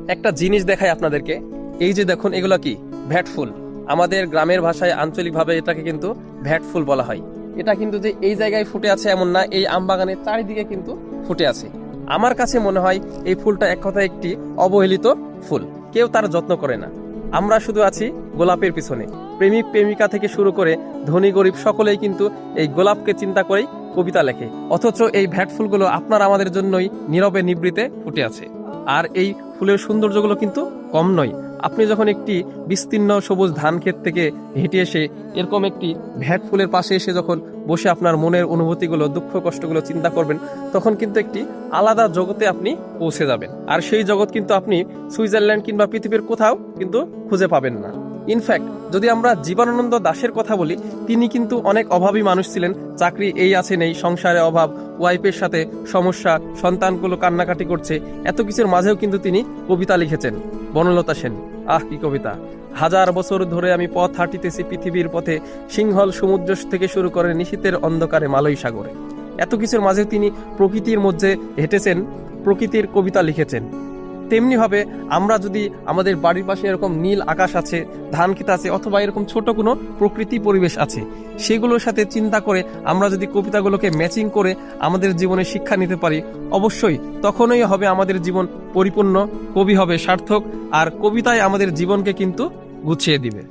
একটা জিনিস দেখাই আপনাদেরকে। এই যে দেখুন, এগুলো কি ভ্যাট ফুল। আমাদের গ্রামের ভাষায় আঞ্চলিকভাবে এটাকে কিন্তু ভ্যাট ফুল বলা হয়। এটা কিন্তু যে এই জায়গায় ফুটে আছে এমন না, এই আম বাগানের চারিদিকে কিন্তু ফুটে আছে। আমার কাছে মনে হয় এই ফুলটা এক কথায় একটি অবহেলিত ফুল, কেউ তার যত্ন করে না। আমরা শুধু আছি গোলাপের পিছনে। প্রেমিক প্রেমিকা থেকে শুরু করে ধনী গরিব সকলেই কিন্তু এই গোলাপকে চিন্তা করেই কবিতা লেখে, অথচ এই ভ্যাট ফুলগুলো আপনার আমাদের জন্যই নীরবে নিভৃতে ফুটে আছে। আর এই ফুলের সৌন্দর্যগুলো কিন্তু কম নয়। আপনি যখন একটি বিস্তীর্ণ সবুজ ধান ক্ষেত থেকে হেঁটে এসে এরকম একটি ভ্যাট ফুলের পাশে এসে যখন বসে আপনার মনের অনুভূতিগুলো, দুঃখ কষ্টগুলো চিন্তা করবেন, তখন কিন্তু একটি আলাদা জগতে আপনি পৌঁছে যাবেন। আর সেই জগৎ কিন্তু আপনি সুইজারল্যান্ড কিংবা পৃথিবীর কোথাও কিন্তু খুঁজে পাবেন না। ইনফ্যাক্ট যদি আমরা জীবনানন্দ দাশের কথা বলি, তিনি কিন্তু অনেক অভাবী মানুষ ছিলেন। চাকরি এই আছে নেই, সংসারে অভাব, ওয়াইফের সাথে সমস্যা, সন্তানগুলো কান্নাকাটি করছে, এত কিছুর মাঝেও কিন্তু তিনি কবিতা লিখেছেন। বনলতা সেন, আহ কি কবিতা! হাজার বছর ধরে আমি পথ হাঁটিতেছি পৃথিবীর পথে, সিংহল সমুদ্র থেকে শুরু করে নিশীথের অন্ধকারে মালয় সাগরে। এত কিছুর মাঝে তিনি প্রকৃতির মধ্যে হেঁটেছেন, প্রকৃতির কবিতা লিখেছেন। তেমনি ভাবে আমরা যদি আমাদের বাড়ির পাশে এরকম নীল আকাশ আছে, ধান ক্ষেত আছে, অথবা এরকম ছোট কোনো প্রকৃতি পরিবেশ আছে, সেগুলোর সাথে চিন্তা করে আমরা যদি কবিতাগুলোকে ম্যাচিং করে আমাদের জীবনে শিক্ষা নিতে পারি, অবশ্যই তখনই হবে আমাদের জীবন পরিপূর্ণ, কবি হবে সার্থক, আর কবিতায় আমাদের জীবনকে কিন্তু গুছিয়ে দিবে।